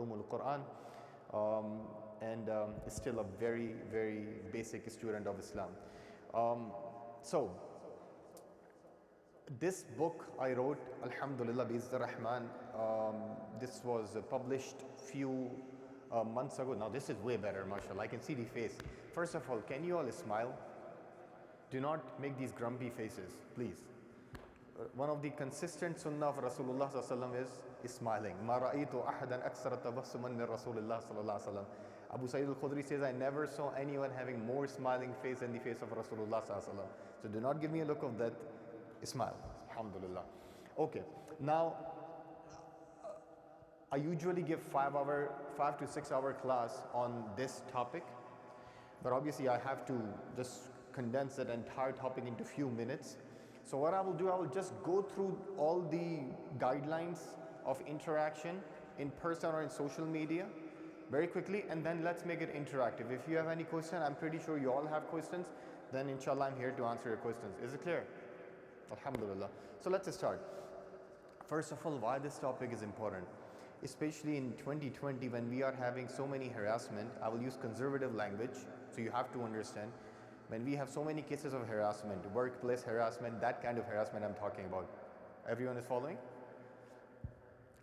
Ulumul Quran, and is still a very, very basic student of Islam. So this book I wrote, Alhamdulillah, Bi'izz Rahman, this was published few months ago. Now this is way better, mashallah. I can see the face. First of all, can you all smile? Do not make these grumpy faces, please. One of the consistent sunnah of Rasulullah sallallahu alaihi wasallam is smiling. Ma ra'aytu ahadan aktsara tabassuman min Rasulillah sallallahu alaihi wasallam. Abu Sa'id al-Khudri says, I never saw anyone having more smiling face than the face of Rasulullah sallallahu alaihi wasallam. So do not give me a look of that. Smile. Alhamdulillah. Okay. Now, I usually give 5 to 6 hour class on this topic, but obviously I have to just condense that entire topic into few minutes. So what I will do, I will just go through all the guidelines of interaction in person or in social media very quickly, and then let's make it interactive. If you have any question, I'm pretty sure you all have questions, then inshallah I'm here to answer your questions. Is it clear? Alhamdulillah. So let's start. First of all, why this topic is important, especially in 2020 when we are having so many harassment. I will use conservative language, so you have to understand. When we have so many cases of harassment, workplace harassment, that kind of harassment I'm talking about. Everyone is following?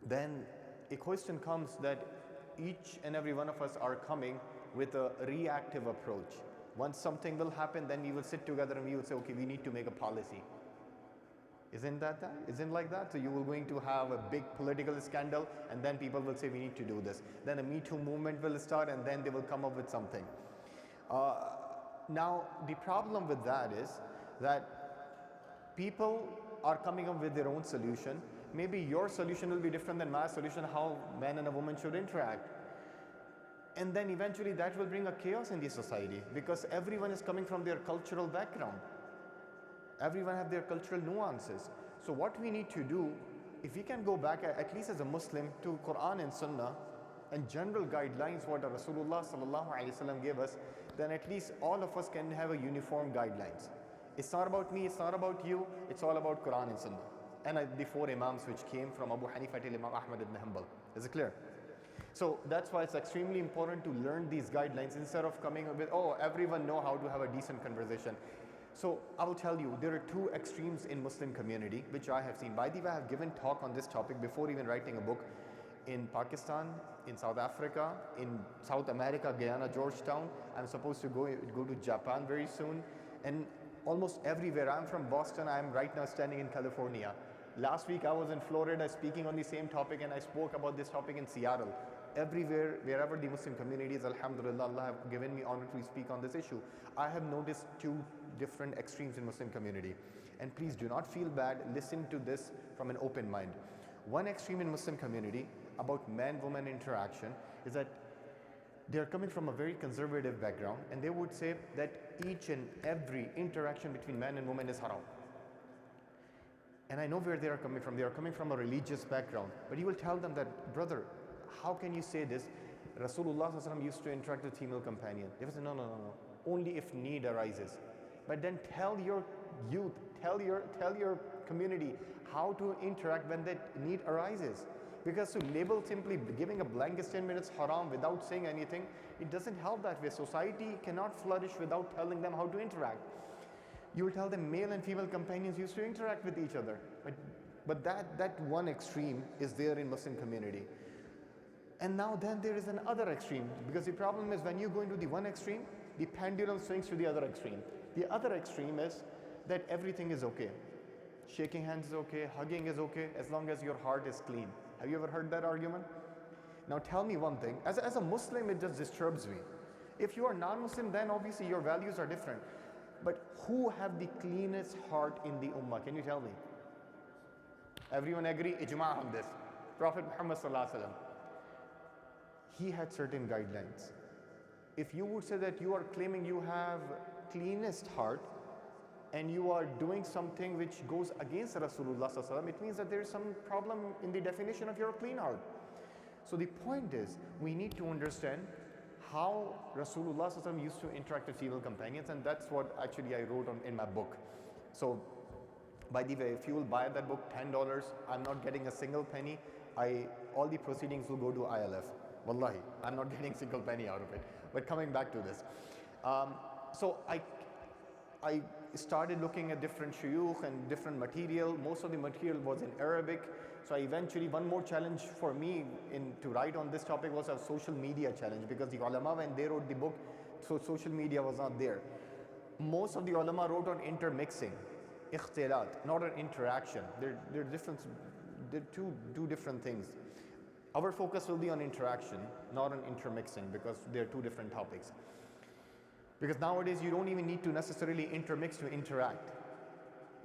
Then a question comes that each and every one of us are coming with a reactive approach. Once something will happen, then we will sit together and we will say, okay, we need to make a policy. Isn't that? Isn't like that? So you will going to have a big political scandal, and then people will say we need to do this. Then a Me Too movement will start, and then they will come up with something. Now the problem with that is that people are coming up with their own solution. Maybe your solution will be different than my solution, how man and a woman should interact. And then eventually that will bring a chaos in the society, because everyone is coming from their cultural background. Everyone have their cultural nuances. So what we need to do, if we can go back, at least as a Muslim, to Quran and Sunnah and general guidelines what Rasulullah sallallahu alaihi wasallam gave us, then at least all of us can have a uniform guidelines. It's not about me, it's not about you, it's all about Quran and Sunnah. And the 4 Imams which came from Abu Hanifa till Imam Ahmad ibn Hanbal. Is it clear? So that's why it's extremely important to learn these guidelines instead of coming up with, oh, everyone know how to have a decent conversation. So I will tell you, there are 2 extremes in Muslim community which I have seen. By the way, I have given talk on this topic before even writing a book in Pakistan, in South Africa, in South America, Guyana, Georgetown. I'm supposed to go to Japan very soon, and almost everywhere. I'm from Boston. I'm right now standing in California. Last week I was in Florida speaking on the same topic, and I spoke about this topic in Seattle. Everywhere, wherever the Muslim community is, alhamdulillah, Allah have given me honor to speak on this issue. I have noticed 2 different extremes in Muslim community. And please do not feel bad, listen to this from an open mind. One extreme in Muslim community about man-woman interaction is that they are coming from a very conservative background, and they would say that each and every interaction between man and woman is haram. And I know where they are coming from. They are coming from a religious background. But you will tell them that, brother, how can you say this? Rasulullah ﷺ used to interact with female companion. They will say, no. Only if need arises. But then tell your youth, tell your community how to interact when that need arises. Because to label simply giving a blanket statement it's haram without saying anything, it doesn't help that way. Society cannot flourish without telling them how to interact. You will tell them male and female companions used to interact with each other. But that one extreme is there in Muslim community. And now then there is another extreme, because the problem is when you go into the one extreme, the pendulum swings to the other extreme. The other extreme is that everything is okay. Shaking hands is okay, hugging is okay, as long as your heart is clean. Have you ever heard that argument? Now tell me one thing, as a Muslim it just disturbs me. If you are non-Muslim, then obviously your values are different. But who have the cleanest heart in the ummah? Can you tell me? Everyone agree? Ijma' on this. Prophet Muhammad sallallahu alaihi wasallam, he had certain guidelines. If you would say that you are claiming you have cleanest heart and you are doing something which goes against Rasulullah sallallahu alaihi wasallam, it means that there is some problem in the definition of your clean heart. So the point is, we need to understand how Rasulullah sallallahu alaihi wasallam used to interact with female companions, and that's what actually I wrote in my book. So by the way, if you will buy that book, $10, I'm not getting a single penny. All the proceedings will go to ILF. Wallahi, I'm not getting single penny out of it. But coming back to this. Um, so I started looking at different shuyukh and different material. Most of the material was in Arabic. So I eventually, one more challenge for me to write on this topic was a social media challenge, because the ulama, when they wrote the book, so social media was not there. Most of the ulama wrote on intermixing, ikhtilat, not on interaction. They're different, they're two different things. Our focus will be on interaction, not on intermixing, because they're two different topics. Because nowadays you don't even need to necessarily intermix to interact.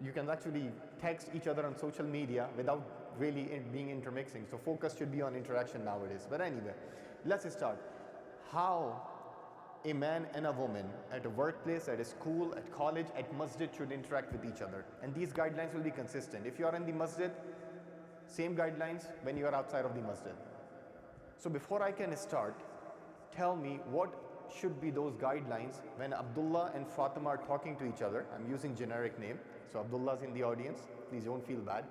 You can actually text each other on social media without really being intermixing. So focus should be on interaction nowadays. But anyway, let's start. How a man and a woman at a workplace, at a school, at college, at masjid should interact with each other. And these guidelines will be consistent. If you are in the masjid, same guidelines when you are outside of the masjid. So before I can start, tell me what should be those guidelines when Abdullah and Fatima are talking to each other. I'm using generic name, so Abdullah's in the audience, please don't feel bad.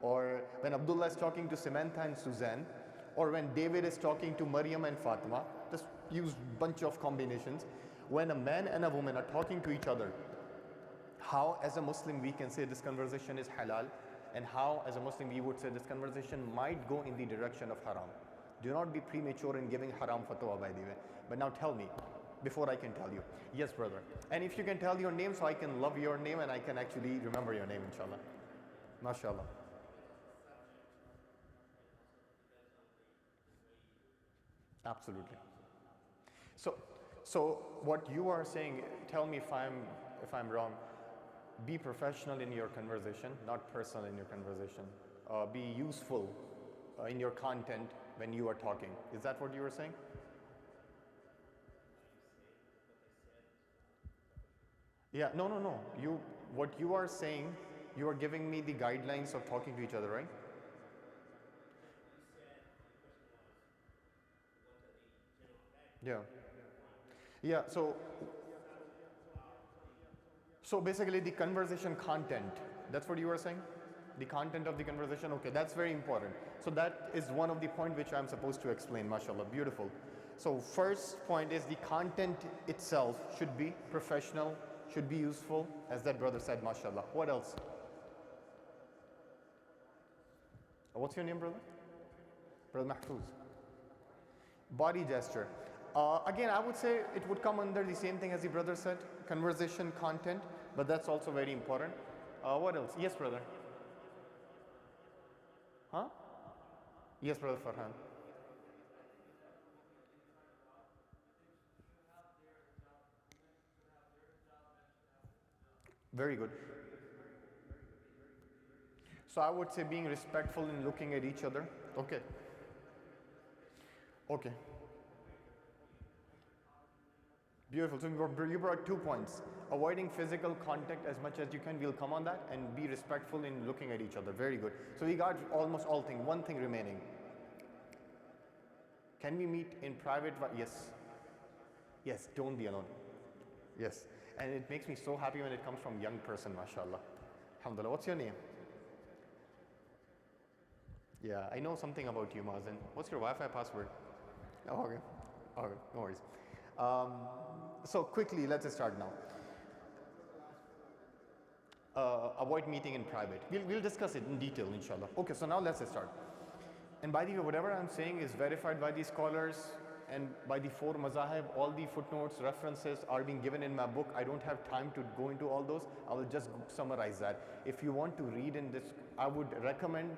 Or when Abdullah is talking to Samantha and Suzanne, or when David is talking to Maryam and Fatima, just use bunch of combinations. When a man and a woman are talking to each other, how as a Muslim we can say this conversation is halal, and how as a Muslim we would say this conversation might go in the direction of haram. Do not be premature in giving haram fatwa, by the way. But now tell me, before I can tell you. Yes, brother. And if you can tell your name so I can love your name and I can actually remember your name, inshallah. MashaAllah. Absolutely. So what you are saying, tell me if I'm wrong. Be professional in your conversation, not personal in your conversation. Be useful in your content when you are talking. Is that what you were saying? Yeah, no. What you are saying, you are giving me the guidelines of talking to each other, right? Yeah. Yeah, so basically the conversation content, that's what you were saying? The content of the conversation, okay, that's very important. So that is one of the point which I'm supposed to explain, mashallah, beautiful. So first point is the content itself should be professional, should be useful, as that brother said, mashallah. What else? What's your name, brother? Brother Mahfouz. Body gesture. Again, I would say it would come under the same thing as the brother said, conversation content, but that's also very important. What else? Yes, brother. Huh? Yes, brother Farhan. Very good. So I would say being respectful in looking at each other. Okay. Okay. Beautiful. So you brought 2 points. Avoiding physical contact as much as you can. We'll come on that, and be respectful in looking at each other. Very good. So we got almost all things. One thing remaining. Can we meet in private? Yes. Yes, don't be alone. Yes. And it makes me so happy when it comes from young person, mashallah. Alhamdulillah. What's your name? Yeah, I know something about you, Mazen. What's your Wi-Fi password? Oh, okay. Okay, no worries. So quickly, let's start now. Avoid meeting in private. We'll discuss it in detail, inshallah. Okay, so now let's start. And by the way, whatever I'm saying is verified by the scholars and by the 4 mazahib. All the footnotes, references are being given in my book. I don't have time to go into all those. I will just summarize that. If you want to read in this, I would recommend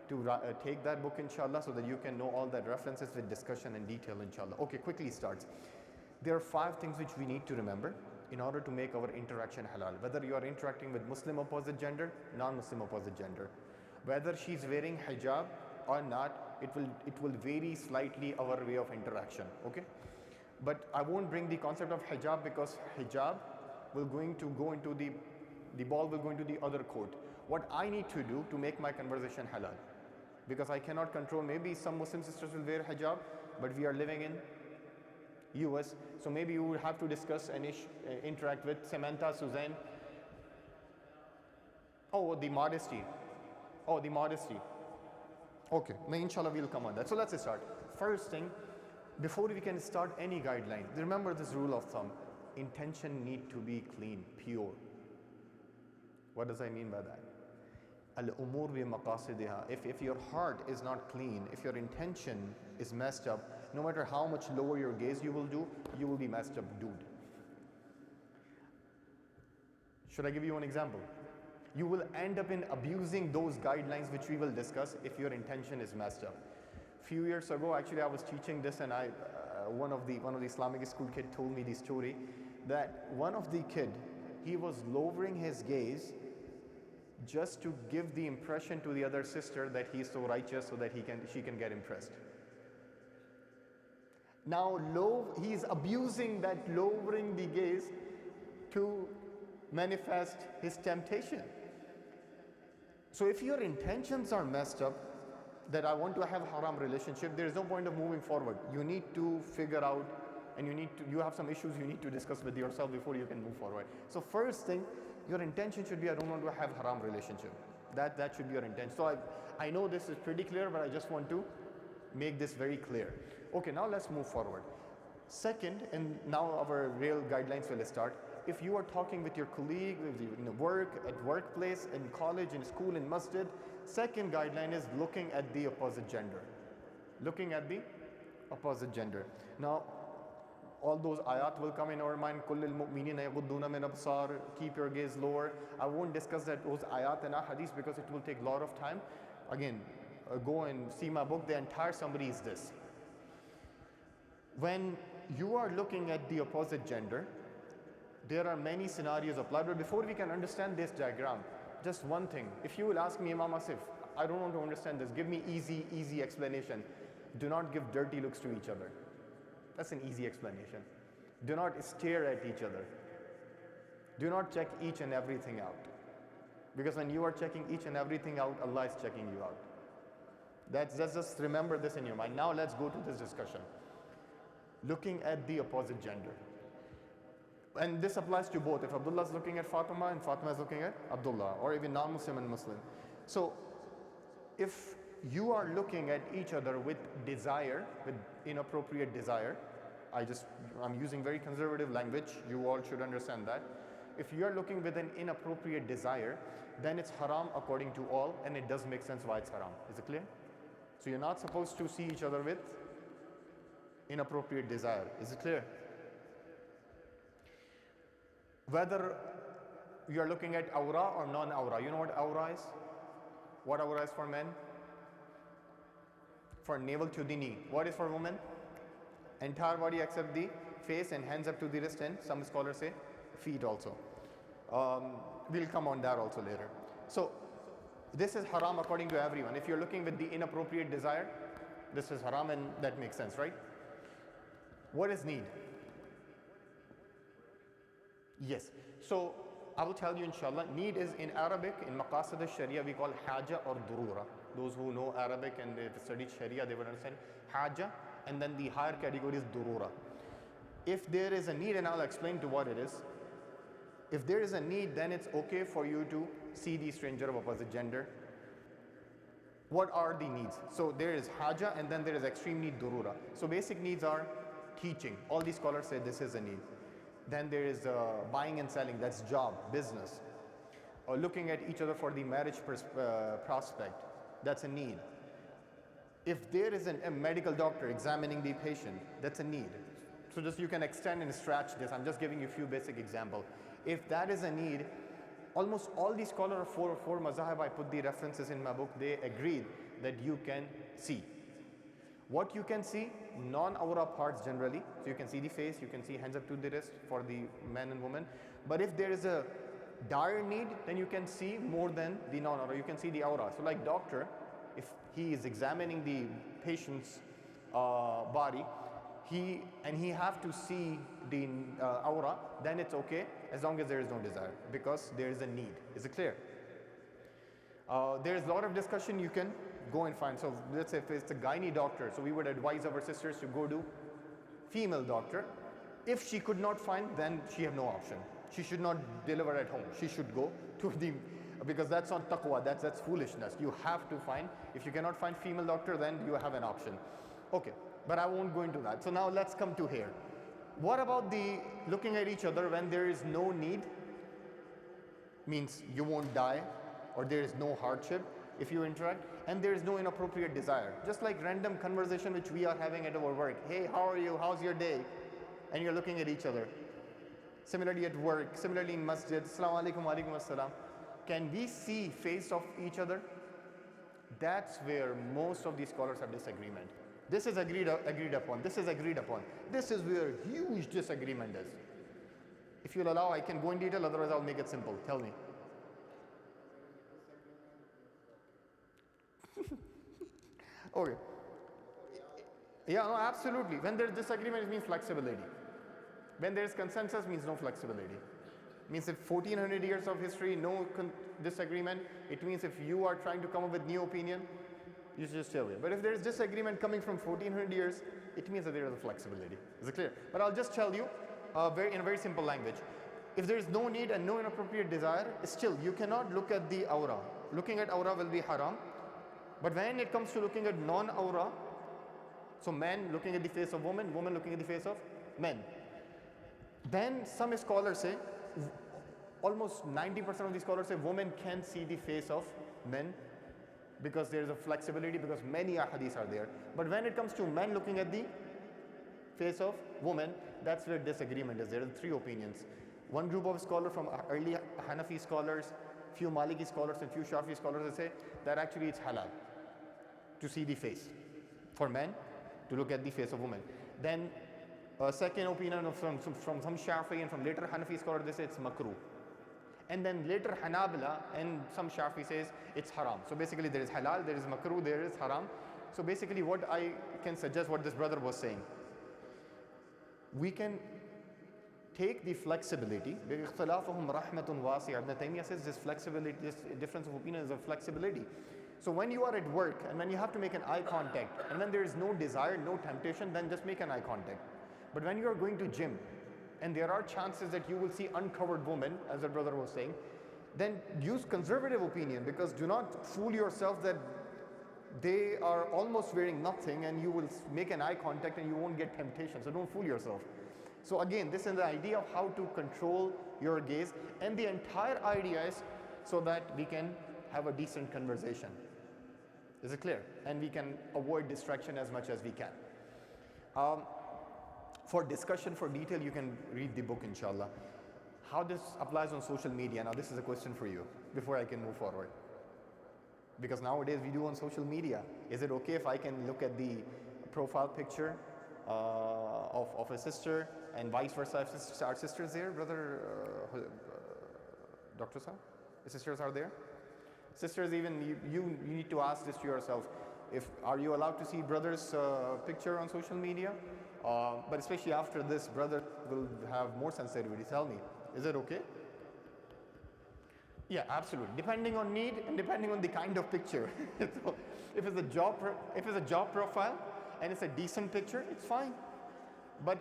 to take that book, inshallah, so that you can know all that references with discussion and detail, inshallah. Okay, quickly starts. There are 5 things which we need to remember in order to make our interaction halal. Whether you are interacting with Muslim opposite gender, non-Muslim opposite gender. Whether she's wearing hijab or not, it will vary slightly our way of interaction, okay? But I won't bring the concept of hijab, because hijab will going to go into the ball will go into the other court. What I need to do to make my conversation halal, because I cannot control, maybe some Muslim sisters will wear hijab, but we are living in US, so maybe you will have to discuss and interact with Samantha, Suzanne. Oh, the modesty. Oh, the modesty. Okay, inshallah we'll come on that. So let's start. First thing, before we can start any guideline, remember this rule of thumb: intention need to be clean, pure. What does I mean by that? Al-umur bi maqasidiha. If your heart is not clean, if your intention is messed up, no matter how much lower your gaze you will do, you will be messed up, dude. Should I give you an example? You will end up in abusing those guidelines which we will discuss if your intention is messed up. Few years ago, actually, I was teaching this, and one of the Islamic school kid told me the story that one of the kid, he was lowering his gaze just to give the impression to the other sister that he is so righteous, so that she can get impressed. Now he's abusing that lowering the gaze to manifest his temptation. So if your intentions are messed up, that I want to have haram relationship, there is no point of moving forward. You need to figure out, and you have some issues you need to discuss with yourself before you can move forward. So first thing, your intention should be, I don't want to have haram relationship. That should be your intention. So I know this is pretty clear, but I just want to make this very clear. Okay, now let's move forward. Second, and now our real guidelines will start. If you are talking with your colleague, in work, at workplace, in college, in school, in masjid, second guideline is looking at the opposite gender. Looking at the opposite gender. Now, all those ayat will come in our mind. Kullil mu'minina yaghudduna min absar. Keep your gaze lower. I won't discuss those ayat and hadith because it will take a lot of time. Again, go and see my book. The entire summary is this. When you are looking at the opposite gender, there are many scenarios applied. But before we can understand this diagram, just one thing. If you will ask me, Imam Asif, I don't want to understand this. Give me easy explanation. Do not give dirty looks to each other. That's an easy explanation. Do not stare at each other. Do not check each and everything out. Because when you are checking each and everything out, Allah is checking you out. Let's just remember this in your mind. Now let's go to this discussion. Looking at the opposite gender. And this applies to both. If Abdullah is looking at Fatima and Fatima is looking at Abdullah, or even non-Muslim and Muslim. So if you are looking at each other with desire, with inappropriate desire, I'm using very conservative language, you all should understand that. If you are looking with an inappropriate desire, then it's haram according to all, and it does make sense why it's haram. Is it clear? So you're not supposed to see each other with inappropriate desire. Is it clear? Whether you are looking at aura or non-aura, you know what aura is? What aura is for men? For navel to the knee. What is for women? Entire body except the face and hands up to the wrist, and some scholars say feet also. We'll come on that also later. So this is haram according to everyone. If you're looking with the inappropriate desire, this is haram, and that makes sense, right? What is need? Yes. So I will tell you inshallah, need is in Arabic, in maqasid al-sharia we call haja or durura. Those who know Arabic and they've studied sharia, they would understand haja, and then the higher category is durura. If there is a need, and I'll explain to what it is. If there is a need, then it's okay for you to see the stranger of opposite gender. What are the needs? So there is haja, and then there is extreme need, durura. So basic needs are teaching. All these scholars say this is a need. Then there is buying and selling, that's job, business. Or looking at each other for the marriage prospect, that's a need. If there is a medical doctor examining the patient, that's a need. So just you can extend and stretch this. I'm just giving you a few basic examples. If that is a need, almost all these scholars of four mazahib, I put the references in my book, they agreed that you can see. What you can see, non-aura parts generally. So you can see the face, you can see hands up to the wrist for the man and woman. But if there is a dire need, then you can see more than the non-aura. You can see the aura. So like doctor, if he is examining the patient's body, he have to see the aura, then it's okay as long as there is no desire, because there is a need. Is it clear? There is a lot of discussion you can go and find. So let's say if it's a gynae doctor, so we would advise our sisters to go to female doctor. If she could not find, then she have no option. She should not deliver at home. She should go to the, because that's not taqwa, that's foolishness. You have to find. If you cannot find female doctor, then you have an option. Okay, but I won't go into that. So now let's come to here. What about the looking at each other when there is no need? Means you won't die, or there is no hardship if you interact, and there is no inappropriate desire. Just like random conversation which we are having at our work. Hey, how are you? How's your day? And you're looking at each other. Similarly at work, similarly in masjid, Assalamu alaikum, wa alaikum assalam. Can we see face of each other? That's where most of these scholars have disagreement. This is agreed upon, this is agreed upon. This is where huge disagreement is. If you'll allow, I can go in detail, otherwise I'll make it simple. Tell me. Okay. Yeah, no, absolutely. When there's disagreement, it means flexibility. When there's consensus, means no flexibility. Means if 1400 years of history, no disagreement, it means if you are trying to come up with new opinion, you should just tell me. But if there is disagreement coming from 1400 years, it means that there is a flexibility. Is it clear? But I'll just tell you in a very simple language. If there is no need and no inappropriate desire, still you cannot look at the aura. Looking at aura will be haram. But when it comes to looking at non-aura, so men looking at the face of women, women looking at the face of men, then some scholars say, almost 90% of the scholars say women can see the face of men because there is a flexibility, because many ahadith are there. But when it comes to men looking at the face of women, that's where disagreement is. There are three opinions. One group of scholars from early Hanafi scholars, few Maliki scholars and few Shafi scholars, they say that actually it's halal to see the face for men, to look at the face of women. Then a second opinion from some Shafi and from later Hanafi scholars, they say it's makruh. And then later Hanabila and some Shafi says it's haram. So basically there is halal, there is makruh, there is haram. So basically what I can suggest, what this brother was saying, we can take the flexibility. Ibn Taymiyyah says this flexibility, this difference of opinion is a flexibility. So when you are at work and when you have to make an eye contact and when there is no desire, no temptation, then just make an eye contact. But when you are going to gym and there are chances that you will see uncovered women, as the brother was saying, then use conservative opinion, because do not fool yourself that they are almost wearing nothing and you will make an eye contact and you won't get temptation. So don't fool yourself. So again, this is the idea of how to control your gaze, and the entire idea is so that we can have a decent conversation. Is it clear? And we can avoid distraction as much as we can. For discussion, for detail, you can read the book, inshallah. How this applies on social media. Now this is a question for you before I can move forward. Because nowadays we do on social media. Is it okay if I can look at the profile picture of a sister and vice versa? If our sisters there, brother, Dr. Sir? The sisters are there? Sisters, even you need to ask this to yourself. Are you allowed to see brother's picture on social media? But especially after this, brother will have more sensitivity. Tell me, is it okay? Yeah, absolutely. Depending on need and depending on the kind of picture. So if it's a job profile and it's a decent picture, it's fine. But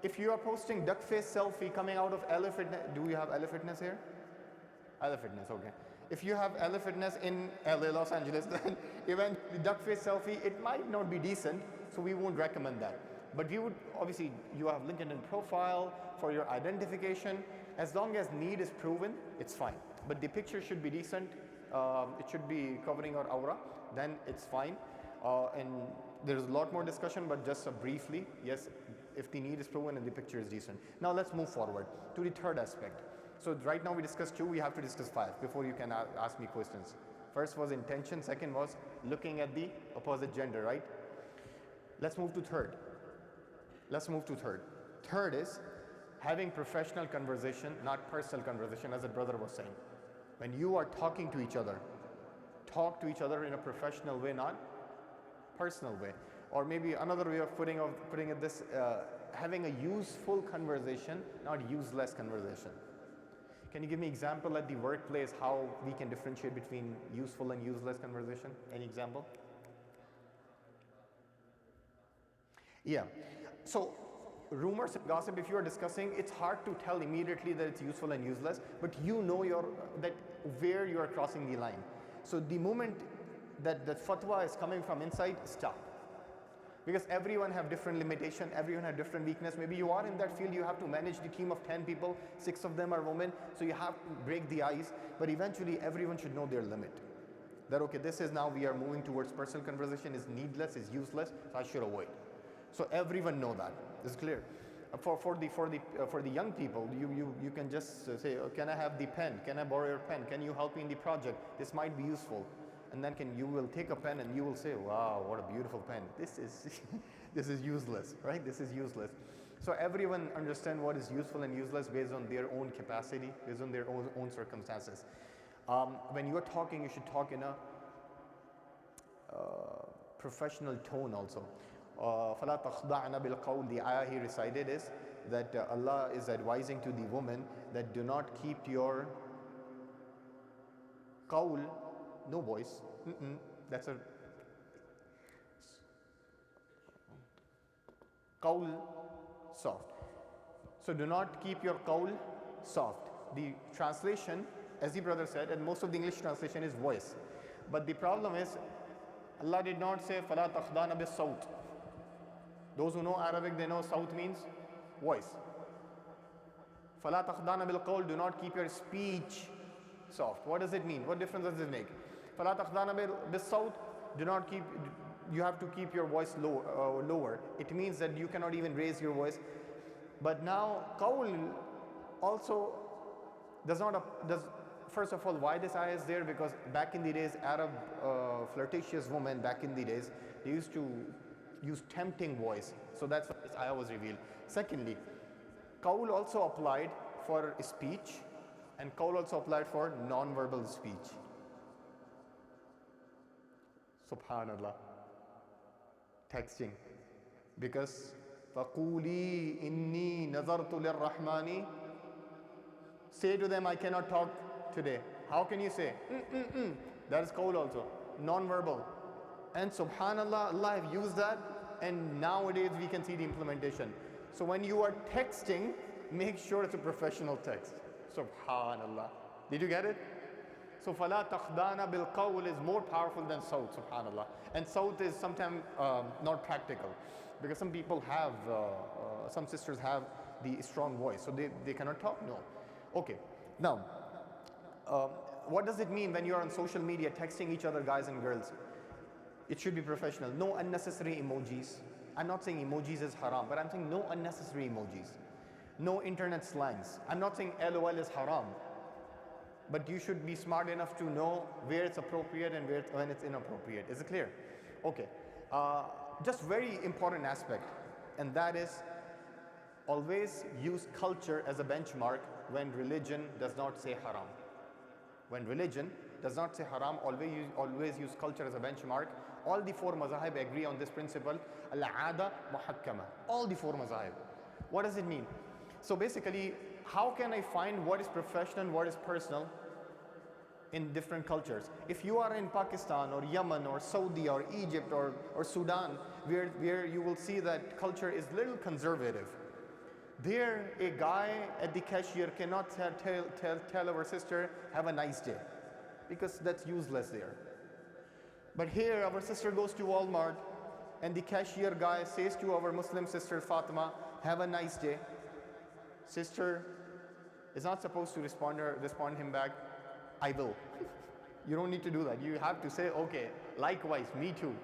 if you are posting duck face selfie coming out of LA Fitness, do we have LA Fitness here? LA Fitness, okay. If you have LA Fitness in LA, Los Angeles, then even the duck face selfie, it might not be decent, so we won't recommend that. But we would, obviously, you have LinkedIn profile for your identification. As long as need is proven, it's fine. But the picture should be decent, it should be covering our aura, then it's fine. And there's a lot more discussion, but just briefly, yes, if the need is proven and the picture is decent. Now let's move forward to the third aspect. So right now we discussed 2, we have to discuss 5 before you can ask me questions. First was intention, second was looking at the opposite gender, right? Let's move to third. Third is having professional conversation, not personal conversation, as the brother was saying. When you are talking to each other, talk to each other in a professional way, not personal way. Or maybe another way of putting it this, having a useful conversation, not useless conversation. Can you give me example at the workplace how we can differentiate between useful and useless conversation? Any example? Yeah. So rumors and gossip, if you are discussing, it's hard to tell immediately that it's useful and useless, but you know where you are crossing the line. So the moment that fatwa is coming from inside, stop. Because everyone have different limitation, everyone have different weakness. Maybe you are in that field, you have to manage the team of 10 people, 6 of them are women, so you have to break the ice, but eventually everyone should know their limit. That okay, this is now we are moving towards personal conversation, is needless, is useless, so I should avoid. So everyone know that. It's clear. For the young people, you can just say, oh, can I have the pen? Can I borrow your pen? Can you help me in the project? This might be useful. And then you will take a pen and you will say, wow, what a beautiful pen. This is this is useless, right? This is useless. So everyone understand what is useful and useless based on their own capacity, based on their own circumstances. When you are talking, you should talk in a professional tone also. فَلَا تَخْضَعْنَ بِالْقَوْلِ. The ayah he recited is that Allah is advising to the woman that do not keep your qawl, no voice, that's a qawl, soft. So do not keep your qawl soft. The translation, as the brother said, and most of the English translation is voice. But the problem is, Allah did not say فَلَا تَخْضَعْنَ بِالصَّوْتِ. Those who know Arabic, they know Sawt means voice. فَلَا تَخْضَعْنَ بِالْقَوْلِ. Do not keep your speech soft. What does it mean? What difference does it make? فَلَا تَخْضَعْنَ بِالصَّوْتِ. Do not keep, you have to keep your voice lower. It means that you cannot even raise your voice. But now qawl also does not, first of all, why this ayah is there? Because back in the days, Arab flirtatious women back in the days, they used to use tempting voice. So that's why this ayah was revealed. Secondly, qawl also applied for speech, and qawl also applied for non-verbal speech. Subhanallah. Texting. Because فَقُولِي إِنِّي نَظَرْتُ لِلرَّحْمَنِ. Say to them, I cannot talk today. How can you say? That is qawl also. Non-verbal. And subhanallah, Allah have used that, and nowadays we can see the implementation. So when you are texting, make sure it's a professional text. Subhanallah. Did you get it? So فَلَا تَخْضَعْنَ بِالْقَوْلِ is more powerful than sawt, subhanallah. And sawt is sometimes not practical, because some people have, some sisters have the strong voice, so they cannot talk, no. Okay, now, what does it mean when you are on social media texting each other, guys and girls? It should be professional. No unnecessary emojis. I'm not saying emojis is haram, but I'm saying no unnecessary emojis. No internet slangs. I'm not saying LOL is haram, but you should be smart enough to know where it's appropriate and when it's inappropriate. Is it clear? Okay. Just very important aspect, and that is always use culture as a benchmark when religion does not say haram. When religion does not say haram, always use culture as a benchmark. All the four mazahib agree on this principle. Al-aada muhakkama. All the four mazahib. What does it mean? So basically, how can I find what is professional, what is personal in different cultures? If you are in Pakistan or Yemen or Saudi or Egypt or Sudan, where you will see that culture is little conservative. There, a guy at the cashier cannot tell our sister, have a nice day, because that's useless there. But here, our sister goes to Walmart, and the cashier guy says to our Muslim sister Fatima, have a nice day. Sister is not supposed to respond him back, I will. You don't need to do that. You have to say, okay, likewise, me too.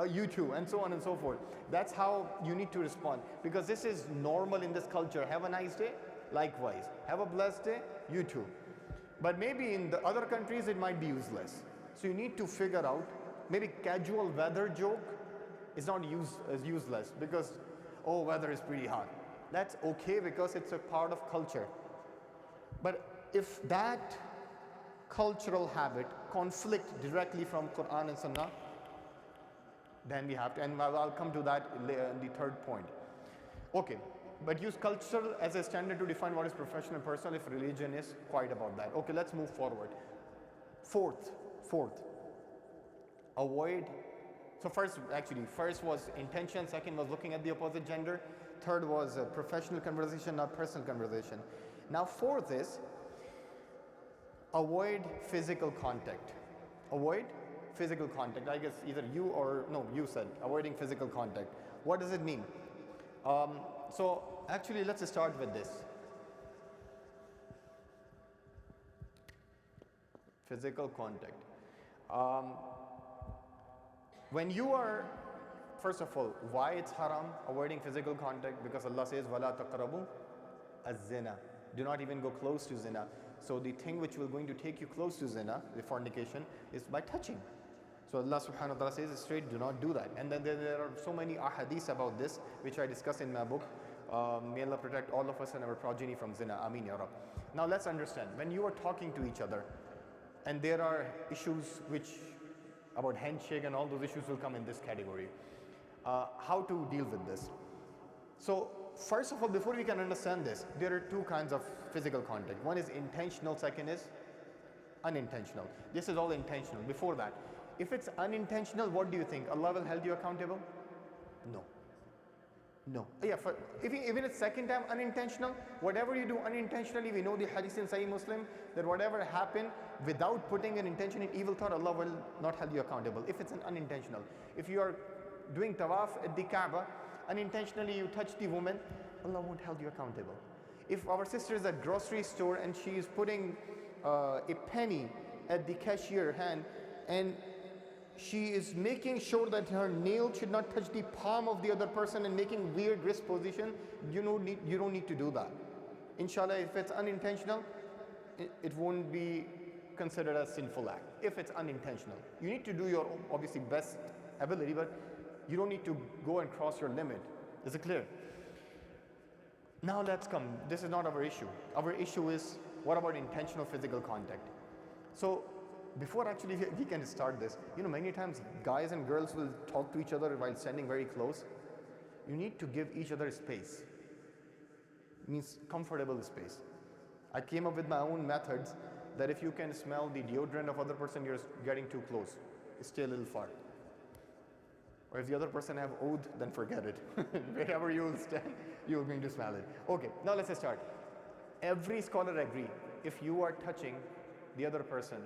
You too, and so on and so forth. That's how you need to respond, because this is normal in this culture. Have a nice day, likewise. Have a blessed day, you too. But maybe in the other countries it might be useless. So you need to figure out, maybe casual weather joke is not useless, because, oh, weather is pretty hot. That's okay because it's a part of culture. But if that cultural habit conflict directly from Quran and Sunnah, then we have to, and I'll come to that in the third point. Okay, but use culture as a standard to define what is professional and personal if religion is quiet about that. Okay, let's move forward. Fourth, avoid. So first was intention, second was looking at the opposite gender, third was professional conversation, not personal conversation. Now fourth is avoid physical contact. Avoid physical contact. I guess either you or, no, you said avoiding physical contact. What does it mean? So actually, let's start with this. Physical contact. When you are, first of all, why it's haram, avoiding physical contact? Because Allah says, وَلَا تَقْرَبُوا الزِّنَا. Do not even go close to zina. So the thing which will going to take you close to zina, the fornication, is by touching. So Allah subhanahu wa ta'ala says straight, do not do that. And then there are so many ahadith about this, which I discuss in my book. May Allah protect all of us and our progeny from zina. Ameen ya Rab. Now let's understand, when you are talking to each other, and there are issues which about handshake and all those issues will come in this category. How to deal with this? So first of all, before we can understand this, there are two kinds of physical contact. One is intentional, second is unintentional. This is all intentional. Before that, if it's unintentional, what do you think? Allah will hold you accountable? No. No. Yeah, even it's second time unintentional, whatever you do unintentionally, we know the hadith in Sahih Muslim that whatever happened without putting an intention in evil thought, Allah will not hold you accountable. If it's an unintentional. If you are doing tawaf at the Kaaba, unintentionally you touch the woman, Allah won't hold you accountable. If our sister is at grocery store and she is putting a penny at the cashier hand and she is making sure that her nail should not touch the palm of the other person and making weird wrist position, you don't need to do that. Inshallah, if it's unintentional, it won't be considered a sinful act. If it's unintentional, you need to do your obviously best ability, but you don't need to go and cross your limit. Is it clear? Now let's come. This is not our issue. Our issue is, what about intentional physical contact? So before actually we can start this, many times guys and girls will talk to each other while standing very close. You need to give each other space. It means comfortable space. I came up with my own methods that if you can smell the deodorant of other person, you're getting too close. Stay a little far. Or if the other person have oud, then forget it. Wherever you will stand, you're going to smell it. Okay, now let's start. Every scholar agree, if you are touching the other person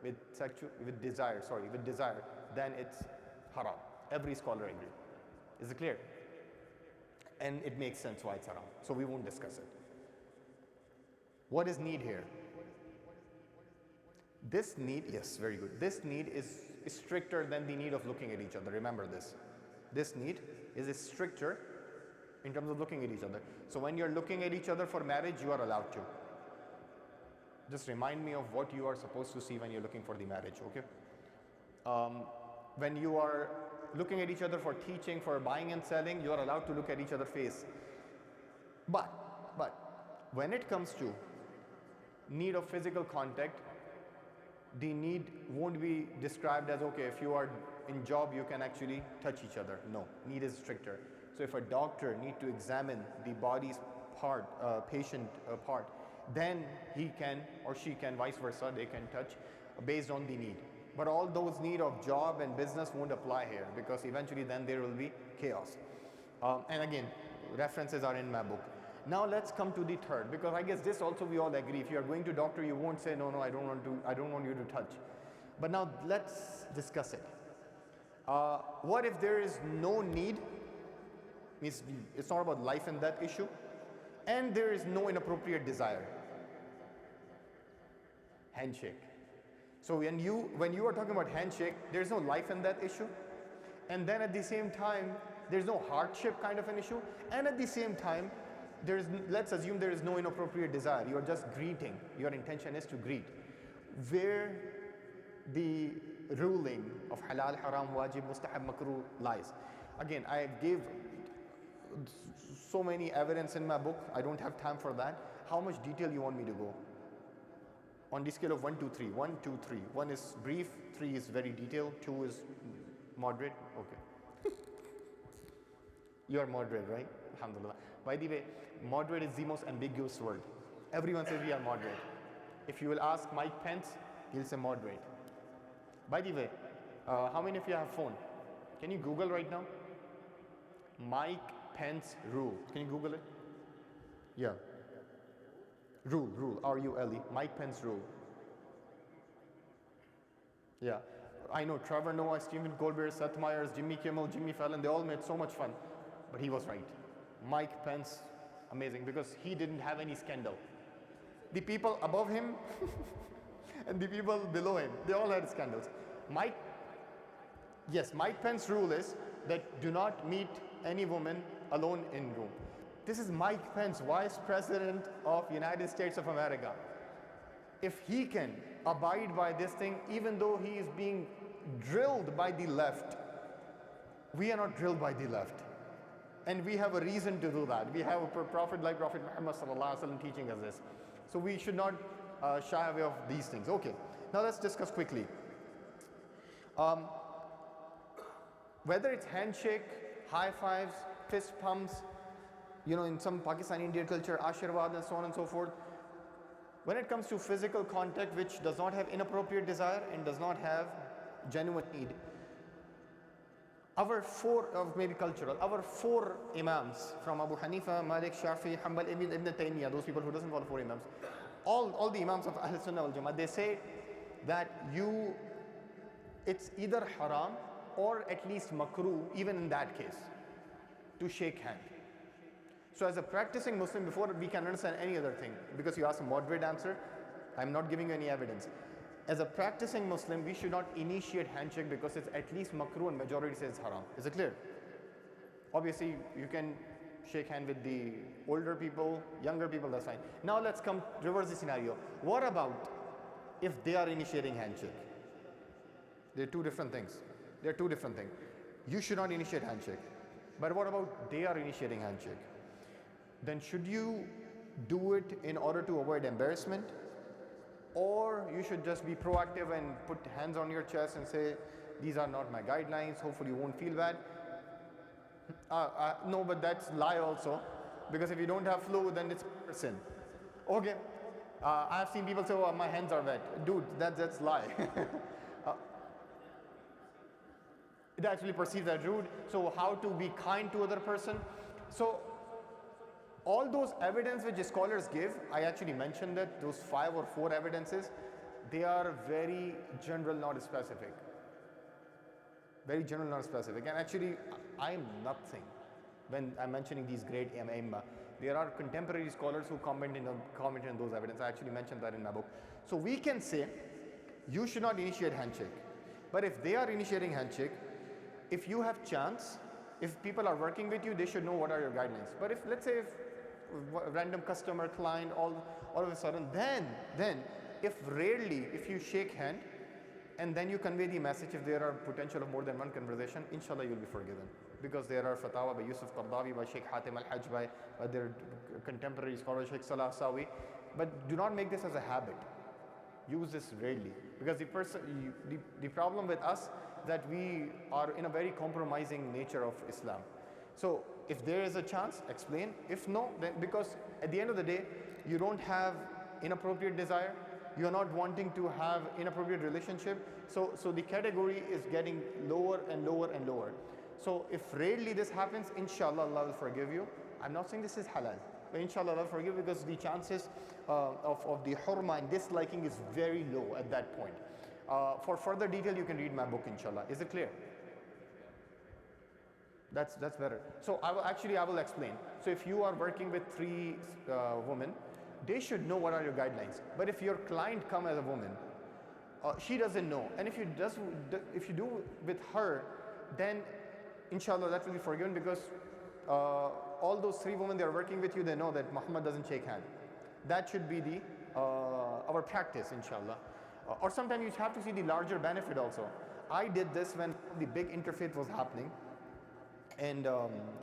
with desire, then it's haram. Every scholar agree. Is it clear? And it makes sense why it's haram. So we won't discuss it. What is need here? This need, yes, very good. This need is stricter than the need of looking at each other. Remember this. This need is stricter in terms of looking at each other. So when you're looking at each other for marriage, you are allowed to. Just remind me of what you are supposed to see when you're looking for the marriage, okay? When you are looking at each other for teaching, for buying and selling, you are allowed to look at each other's face. But when it comes to need of physical contact, the need won't be described as, okay, if you are in job, you can actually touch each other. No, need is stricter. So if a doctor need to examine the body's part, patient part, then he can or she can, vice versa, they can touch based on the need. But all those need of job and business won't apply here, because eventually then there will be chaos. And again, references are in my book. Now let's come to the third, because I guess this also we all agree. If you are going to doctor, you won't say, no, I don't want you to touch. But now let's discuss it. What if there is no need? Means it's not about life and death issue, and there is no inappropriate desire. Handshake. So when you are talking about handshake, there is no life and death issue, and then at the same time there is no hardship kind of an issue, and at the same time let's assume there is no inappropriate desire. You are just greeting. Your intention is to greet. Where the ruling of halal, haram, wajib, mustahab, makruh lies. Again, I gave so many evidence in my book. I don't have time for that. How much detail you want me to go? On the scale of 1, 2, 3. 1, 2, 3. 1 is brief, 3 is very detailed, 2 is moderate. Okay. You are moderate, right? Alhamdulillah. By the way, moderate is the most ambiguous word. Everyone says we are moderate. If you will ask Mike Pence, he'll say moderate. By the way, how many of you have phone? Can you Google right now? Mike Pence rule. Can you Google it? Yeah. Rule, R-U-L-E. Mike Pence rule. Yeah. I know Trevor Noah, Stephen Colbert, Seth Meyers, Jimmy Kimmel, Jimmy Fallon, they all made so much fun. But he was right. Mike Pence, amazing, because he didn't have any scandal. The people above him and the people below him, they all had scandals. Mike Pence's rule is that do not meet any woman alone in room. This is Mike Pence, Vice President of United States of America. If he can abide by this thing, even though he is being drilled by the left, we are not drilled by the left. And we have a reason to do that. We have a prophet like Prophet Muhammad sallallahu alaihi wasallam teaching us this. So we should not shy away of these things. Okay, now let's discuss quickly. Whether it's handshake, high fives, fist pumps, in some Pakistani Indian culture, Ashirwad and so on and so forth. When it comes to physical contact which does not have inappropriate desire and does not have genuine need, our four imams from Abu Hanifa, Malik, Shafi, Hanbal, Ibn Taymiyyah, those people who doesn't follow four imams, all the imams of Ahl Sunnah wal Jama'ah, they say that it's either haram or at least makruh, even in that case, to shake hand. So as a practicing Muslim, before we can understand any other thing, because you asked a moderate answer, I'm not giving you any evidence. As a practicing Muslim, we should not initiate handshake because it's at least makruh and majority says haram. Is it clear? Obviously, you can shake hand with the older people, younger people, that's fine. Now let's reverse the scenario. What about if they are initiating handshake? They're two different things. You should not initiate handshake. But what about they are initiating handshake? Then should you do it in order to avoid embarrassment? Or you should just be proactive and put hands on your chest and say, these are not my guidelines, hopefully you won't feel bad. No, but that's lie also, because if you don't have flu, then it's sin. Okay, I have seen people say, oh, my hands are wet. Dude, that's lie. It actually perceives as rude. So how to be kind to other person? So all those evidence which scholars give, I actually mentioned that those 5 or 4 evidences, they are very general, not specific. Very general, not specific. And actually, I'm nothing when I'm mentioning these great Imam. There are contemporary scholars who comment on those evidence. I actually mentioned that in my book. So we can say, you should not initiate handshake. But if they are initiating handshake, if you have chance, if people are working with you, they should know what are your guidelines. But if, let's say, if random customer, client, all of a sudden, then if you shake hand and then you convey the message, if there are potential of more than one conversation, inshallah you'll be forgiven. Because there are fatwa by Yusuf Qardawi, by Sheikh Hatim al-Hajj, by their contemporary scholar Sheikh Salah Sawi. But do not make this as a habit. Use this rarely. Because the problem with us that we are in a very compromising nature of Islam. So if there is a chance, explain. If no, then because at the end of the day, you don't have inappropriate desire, you're not wanting to have inappropriate relationship, so the category is getting lower and lower and lower. So if rarely this happens, inshallah Allah will forgive you. I'm not saying this is halal, but inshallah Allah will forgive you because the chances of the hurma and disliking is very low at that point. For further detail, you can read my book, inshallah. Is it clear? That's better. So I will explain. So if you are working with 3 women, they should know what are your guidelines. But if your client come as a woman, she doesn't know, and if you do with her, then inshallah that will be forgiven because all those 3 women they are working with you, they know that Muhammad doesn't shake hand. That should be our practice, inshallah. Or sometimes you have to see the larger benefit also. I did this when the big interfaith was happening, and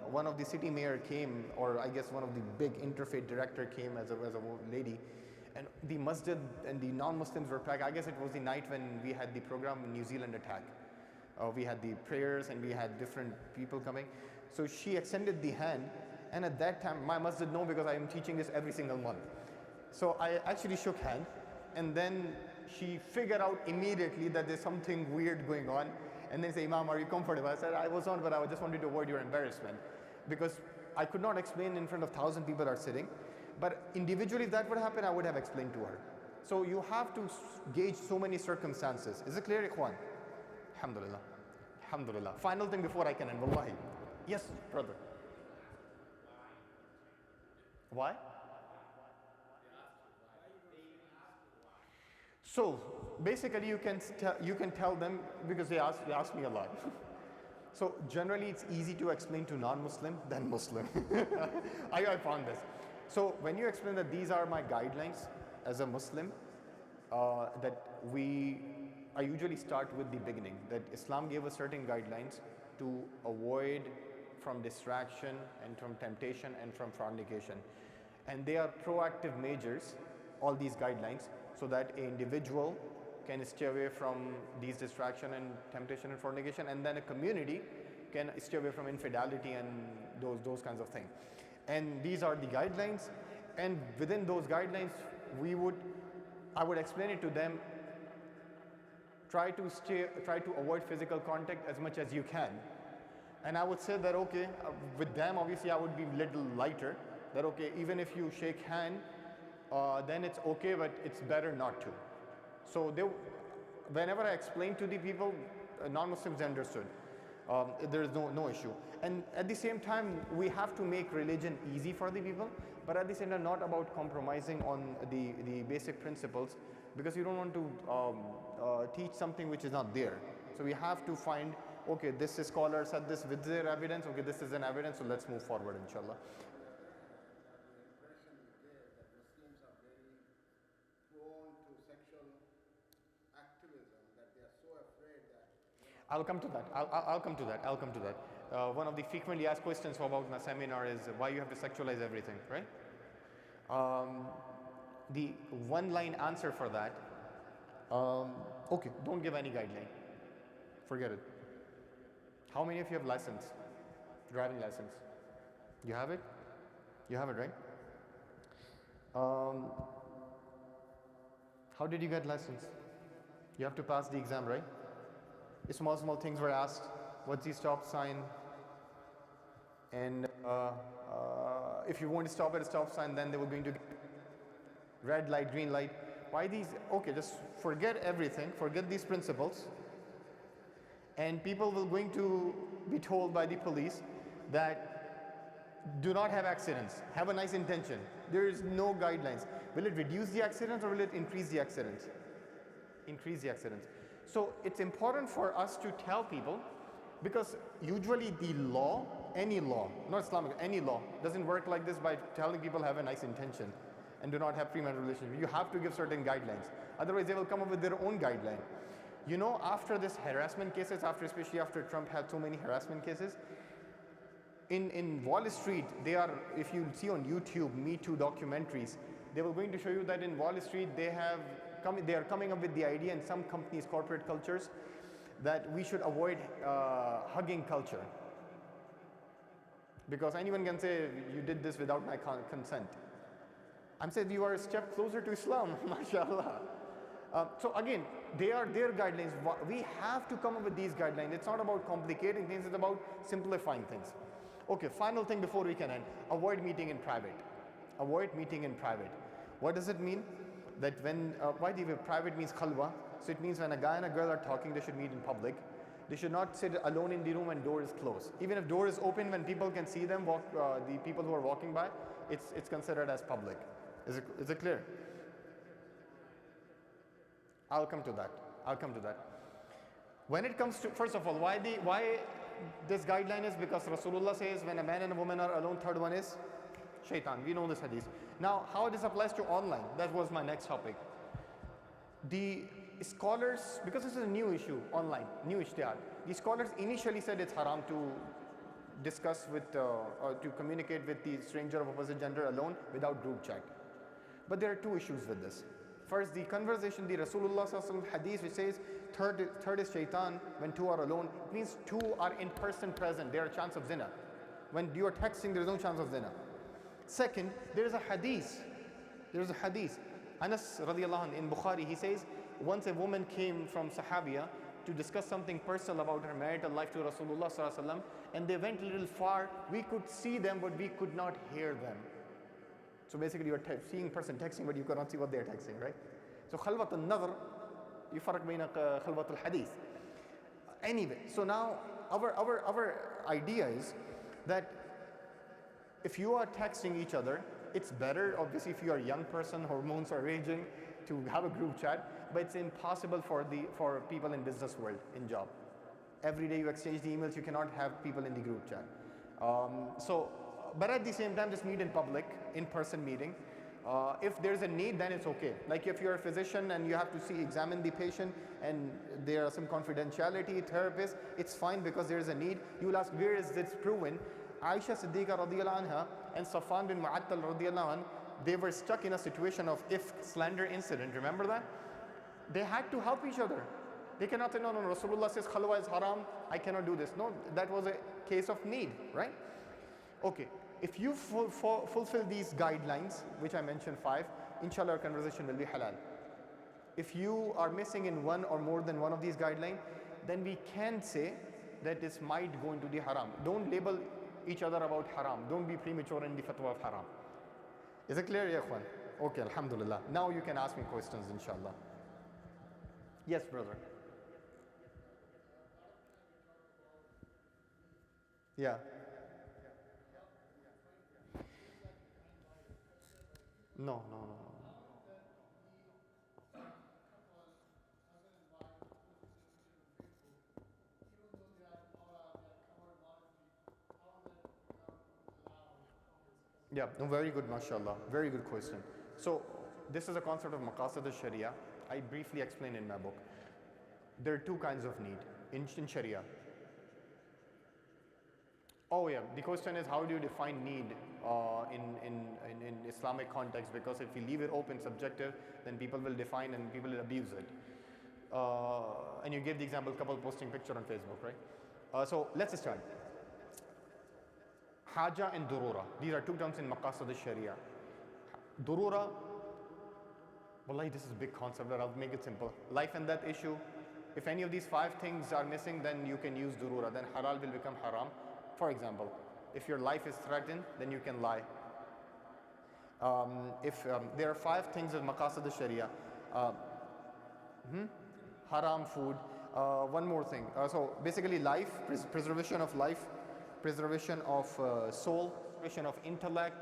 one of the city mayor came, or I guess one of the big interfaith director came as a lady, and the masjid and the non-Muslims were packed. I guess it was the night when we had the program New Zealand attack. We had the prayers and we had different people coming. So she extended the hand, and at that time, my masjid know because I am teaching this every single month. So I actually shook hand, and then she figured out immediately that there's something weird going on. And they say, Imam, are you comfortable? I said, I was not, but I just wanted to avoid your embarrassment. Because I could not explain in front of 1,000 people are sitting. But individually, if that would happen, I would have explained to her. So you have to gauge so many circumstances. Is it clear, Ikhwan? Alhamdulillah. Alhamdulillah. Final thing before I can end, wallahi. Yes, brother. Why? So basically you can tell them, because they ask me a lot. So generally it's easy to explain to non-Muslim than Muslim. I found this. So when you explain that these are my guidelines as a Muslim, I usually start with the beginning, that Islam gave us certain guidelines to avoid from distraction and from temptation and from fornication. And they are proactive measures, all these guidelines, so that an individual can stay away from these distraction and temptation and fornication, and then a community can stay away from infidelity and those kinds of things. And these are the guidelines, and within those guidelines I would explain it to them. Try to avoid physical contact as much as you can. And I would say that okay, with them obviously I would be a little lighter, that okay, even if you shake hand, then it's okay, but it's better not to. So whenever I explain to the people, non-Muslims understood. There is no issue. And at the same time, we have to make religion easy for the people, but at the same time, not about compromising on the basic principles, because you don't want to teach something which is not there. So we have to find, okay, this scholar said this with their evidence, okay, this is an evidence, so let's move forward, inshallah. I'll come to that. I'll come to that. One of the frequently asked questions about my seminar is why you have to sexualize everything, right? The one-line answer for that, okay, don't give any guideline. Forget it. How many of you have license? Driving license? You have it? You have it, right? How did you get license? You have to pass the exam, right? Small things were asked. What's the stop sign? And if you want to stop at a stop sign, then they were going to get red light, green light. Why these? Okay, just forget everything. Forget these principles. And people will going to be told by the police that do not have accidents. Have a nice intention. There is no guidelines. Will it reduce the accidents or will it increase the accidents? Increase the accidents. So it's important for us to tell people, because usually the law, any law, not Islamic, any law, doesn't work like this by telling people have a nice intention and do not have premarital relationship. You have to give certain guidelines. Otherwise they will come up with their own guideline. You know, after this harassment cases, especially after Trump had so many harassment cases, in Wall Street, they are, if you see on YouTube, Me Too documentaries, they were going to show you that in Wall Street they are coming up with the idea in some companies, corporate cultures, that we should avoid hugging culture. Because anyone can say, you did this without my consent. I'm saying you are a step closer to Islam, mashallah. So again, they are their guidelines. We have to come up with these guidelines. It's not about complicating things, it's about simplifying things. Okay, final thing before we can end. Avoid meeting in private. Avoid meeting in private. What does it mean? That when, why the private means khalwa, so it means when a guy and a girl are talking, they should meet in public. They should not sit alone in the room when door is closed. Even if door is open, when people can see them, the people who are walking by, it's considered as public. Is it clear? I'll come to that. When it comes to, first of all, why this guideline is because Rasulullah says when a man and a woman are alone, third one is shaitan. We know this hadith. Now, how this applies to online, that was my next topic. The scholars, because this is a new issue, online, new ijtihad, the scholars initially said it's haram to discuss with, or to communicate with the stranger of opposite gender alone without group chat. But there are two issues with this. First, the conversation, the Rasulullah hadith which says third is shaitan when two are alone, it means two are in person present, there are chance of zina. When you are texting, there is no chance of zina. Second, there is a hadith. Anas radiallahu anh in Bukhari, he says, once a woman came from Sahabiya to discuss something personal about her marital life to Rasulullah sallallahu alaihi wasallam, and they went a little far. We could see them, but we could not hear them. So basically, you are seeing person texting, but you cannot see what they are texting, right? So khalwat al-nazr, yufarq bayna khalwat al-hadith. Anyway, so now our idea is that if you are texting each other, it's better, obviously, if you are a young person, hormones are raging, to have a group chat, but it's impossible for people in business world, in job. Every day you exchange the emails, you cannot have people in the group chat. But at the same time, just meet in public, in-person meeting. If there's a need, then it's okay. Like if you're a physician and you have to examine the patient and there are some confidentiality, therapist, it's fine because there is a need. You will ask, where is this proven? Aisha Siddiqa radiallahu anha and Safwan bin Mu'attal radiallahu anhu, they were stuck in a situation of if slander incident, remember that? They had to help each other. They cannot say, no, Rasulullah says khalwa is haram, I cannot do this. No, that was a case of need, right? Okay, if you fulfill these guidelines, which I mentioned 5, inshallah our conversation will be halal. If you are missing in one or more than one of these guidelines, then we can say that this might go into the haram. Don't label each other about haram. Don't be premature in the fatwa of haram. Is it clear, ya ikhwan? Okay, alhamdulillah. Now you can ask me questions, inshallah. Yes, brother. Yeah. No. Yeah, no, very good, mashallah. Very good question. So, this is a concept of maqasid al-sharia. I briefly explained in my book. There are 2 kinds of need in sharia. Oh yeah, the question is how do you define need in Islamic context, because if you leave it open, subjective, then people will define and people will abuse it. And you gave the example, couple posting picture on Facebook, right? So let's start. Haja and durura. These are 2 terms in maqasid al-sharia. Durura, wallahi, this is a big concept, but I'll make it simple. Life and death issue. If any of these 5 things are missing, then you can use durura. Then halal will become haram. For example, if your life is threatened, then you can lie. If there are 5 things in maqasid al-sharia, haram food, one more thing. So basically life, preservation of life, preservation of soul, preservation of intellect,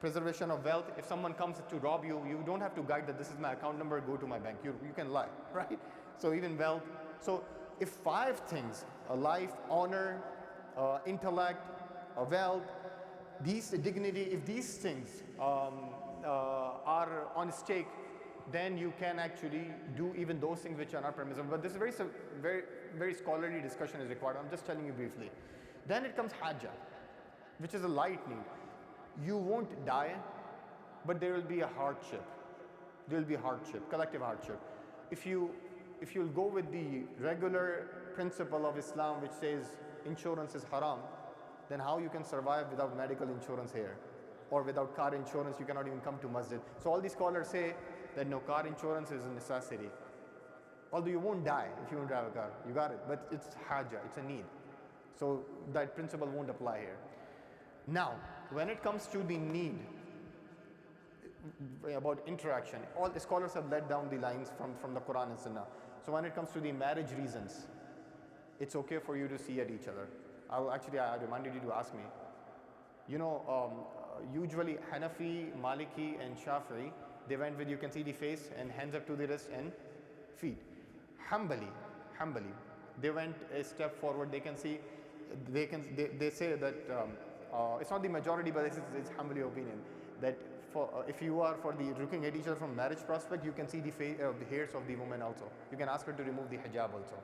preservation of wealth. If someone comes to rob you, you don't have to guide that this is my account number, go to my bank. You can lie, right? So even wealth. So if 5 things, life, honor, intellect, wealth, these dignity, if these things are on stake, then you can actually do even those things which are not permissible. But this is very scholarly discussion is required. I'm just telling you briefly. Then it comes haja, which is a light need. You won't die, but there will be a hardship. There will be hardship, collective hardship. If you'll go with the regular principle of Islam, which says insurance is haram, then how you can survive without medical insurance here? Or without car insurance, you cannot even come to masjid. So all these scholars say that no, car insurance is a necessity. Although you won't die if you don't drive a car, you got it, but it's haja, it's a need. So that principle won't apply here. Now, when it comes to the need about interaction, all the scholars have let down the lines from the Quran and Sunnah. So when it comes to the marriage reasons, it's okay for you to see at each other. I reminded you to ask me. You know, usually Hanafi, Maliki and Shafi'i, they went with, you can see the face and hands up to the wrist and feet. Hanbali, they went a step forward. They say that it's not the majority, but it's Hanbali opinion that if you are for the looking at each other from marriage prospect, you can see the hairs of the woman also. You can ask her to remove the hijab also.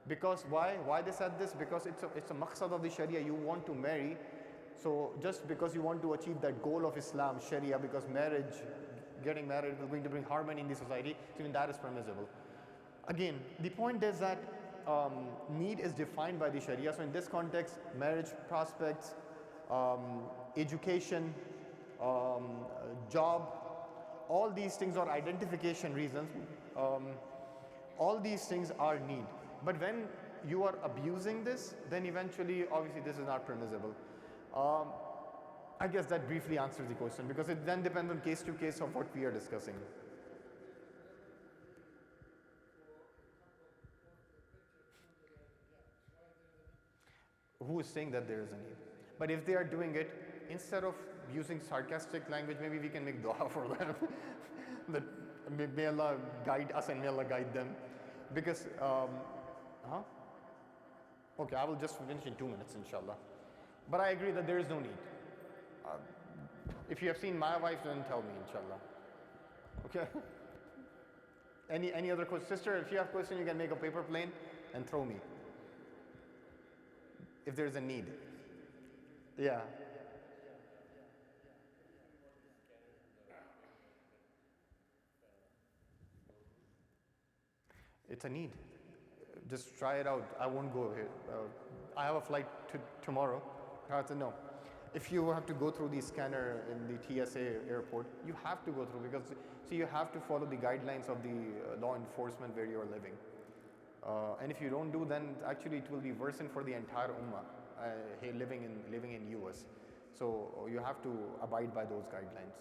Because why they said this? Because it's a maqsad of the Sharia. You want to marry, so just because you want to achieve that goal of Islam, Sharia, because getting married is going to bring harmony in the society, so even that is permissible. Again, the point is that need is defined by the Sharia. So in this context, marriage prospects, education, job, all these things are identification reasons. All these things are need. But when you are abusing this, then eventually, obviously, this is not permissible. I guess that briefly answers the question, because it then depends on case to case of what we are discussing. Who is saying that there is a need? But if they are doing it, instead of using sarcastic language, maybe we can make dua for them. That may Allah guide us and may Allah guide them. Because, okay, I will just finish in 2 minutes, inshallah. But I agree that there is no need. If you have seen my wife, then tell me, inshallah. Okay? Any other question? Sister, if you have question, you can make a paper plane and throw me. If there is a need. Yeah. It's a need. Just try it out. I won't go here. I have a flight tomorrow. I said no. If you have to go through the scanner in the TSA airport, you have to go through because see you have to follow the guidelines of the law enforcement where you are living. And if you don't do, then actually it will be worsened for the entire ummah living in US. So you have to abide by those guidelines.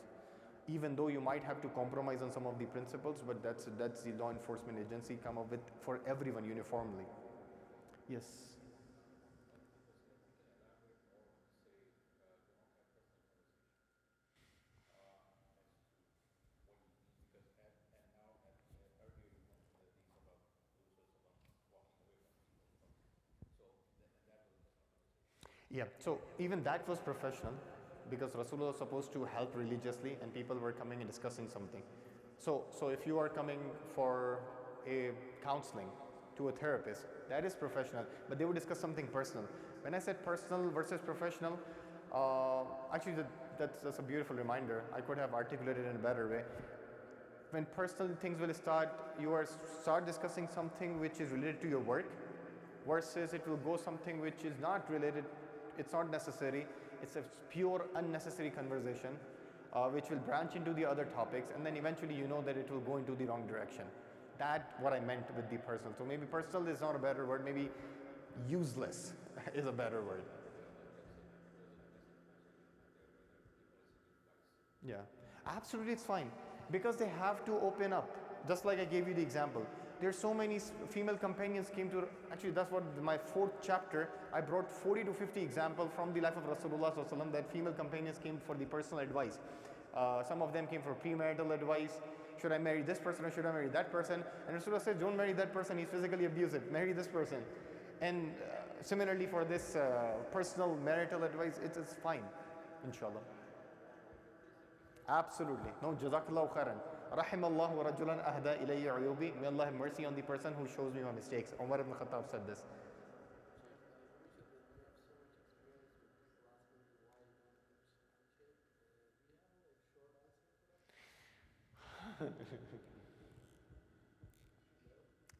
Even though you might have to compromise on some of the principles, but that's the law enforcement agency come up with for everyone uniformly. Yes. Yeah, so even that was professional because Rasulullah was supposed to help religiously and people were coming and discussing something. So if you are coming for a counseling to a therapist, that is professional, but they would discuss something personal. When I said personal versus professional, actually that's a beautiful reminder. I could have articulated it in a better way. When personal things will start, start discussing something which is related to your work versus it will go something which is not related. It's not necessary. It's a pure unnecessary conversation which will branch into the other topics and then eventually you know that it will go into the wrong direction. That's what I meant with the personal. So maybe personal is not a better word, maybe useless is a better word. Yeah, absolutely it's fine because they have to open up. Just like I gave you the example. There's so many female companions came to, actually that's what my 4th chapter, I brought 40 to 50 examples from the life of Rasulullah that female companions came for the personal advice. Some of them came for premarital advice. Should I marry this person or should I marry that person? And Rasulullah said, don't marry that person, he's physically abusive, marry this person. And similarly for this personal marital advice, it's fine, inshallah. Absolutely. No, Jazakallahu khairan. Rahimallahu rajulan ahda ilayya uyubi. May Allah have mercy on the person who shows me my mistakes. Umar ibn Khattab said this.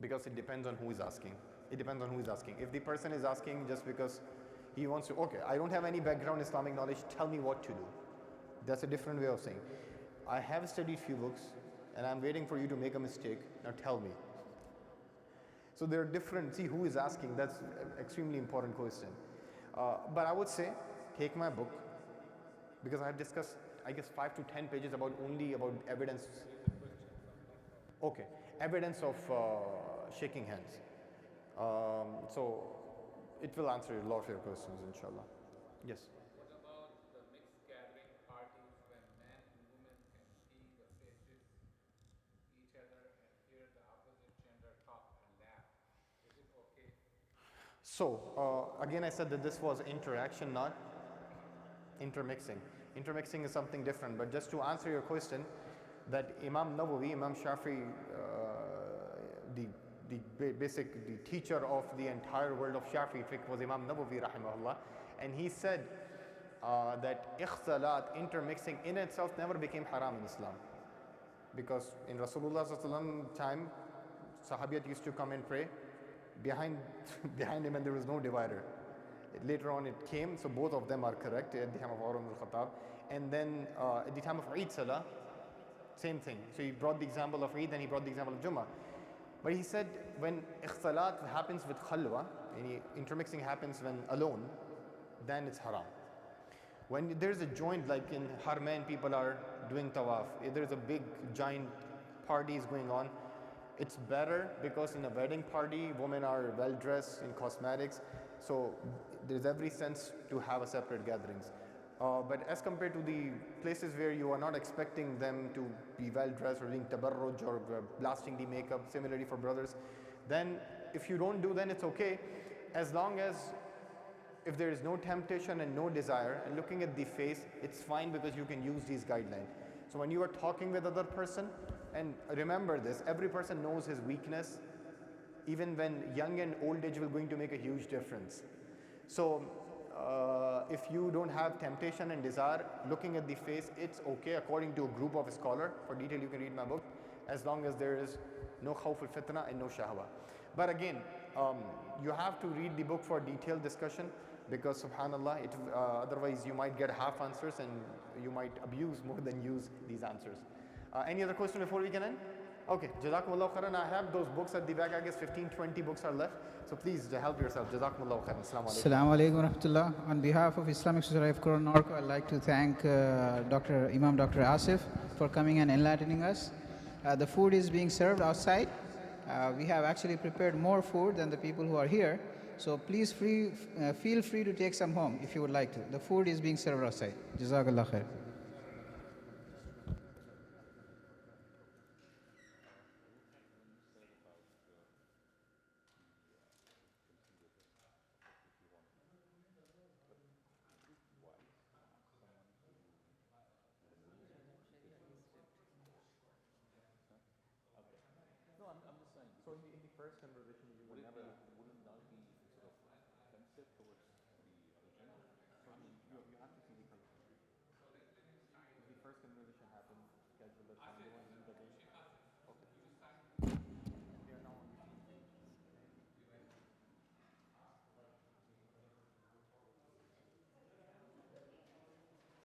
Because it depends on who is asking. It depends on who is asking. If the person is asking just because he wants to, okay, I don't have any background Islamic knowledge, tell me what to do. That's a different way of saying. I have studied few books and I'm waiting for you to make a mistake. Now tell me. So there are different, see who is asking, that's an extremely important question. But I would say, take my book, because I have discussed, I guess 5 to 10 pages about evidence. Okay, evidence of shaking hands. So it will answer a lot of your questions, inshallah. Yes. So, again I said that this was interaction, not intermixing. Intermixing is something different, but just to answer your question, that Imam Nawawi, Imam Shafi, the teacher of the entire world of Shafi fiqh was Imam Nawawi rahimahullah, and he said that ikhtilat, intermixing in itself never became haram in Islam. Because in Rasulullah's time, Sahabiyat used to come and pray behind him and there was no divider. Later on it came, so both of them are correct at the time of Umar ibn Khattab. And then at the time of Eid Salah, same thing. So he brought the example of Eid and he brought the example of Jummah. But he said when ikhtilat happens with khalwa, any intermixing happens when alone, then it's haram. When there's a joint, like in Harmain people are doing tawaf, there's a big giant parties going on, it's better because in a wedding party, women are well dressed in cosmetics. So there's every sense to have a separate gatherings. But as compared to the places where you are not expecting them to be well dressed or doing tabarruj or blasting the makeup, similarly for brothers, then if you don't do, then it's okay, as long as if there is no temptation and no desire and looking at the face, it's fine because you can use these guidelines. So when you are talking with other person, and remember this, every person knows his weakness, even when young and old age will going to make a huge difference. So if you don't have temptation and desire, looking at the face, it's okay according to a group of a scholar. For detail, you can read my book, as long as there is no khawf al-fitna and no shahwa. But again, you have to read the book for detailed discussion, because subhanallah, otherwise you might get half answers and you might abuse more than use these answers. Any other question before we can end? Okay, Jazakumullah khairan. I have those books at the back. I guess 15, 20 books are left. So please help yourself. Jazakumullah khairan. Assalamu alaikum. Assalamu alaikum rahmatullah. On behalf of Islamic Society of Quran Norco, I'd like to thank Dr. Asif for coming and enlightening us. The food is being served outside. We have actually prepared more food than the people who are here. So please feel free to take some home if you would like to. The food is being served outside. Jazakallah khair. So in the first conversation, you were never. Wouldn't that be sort of offensive towards the original? So I mean, you have to see the conversation. If the first conversation happened, schedule a time,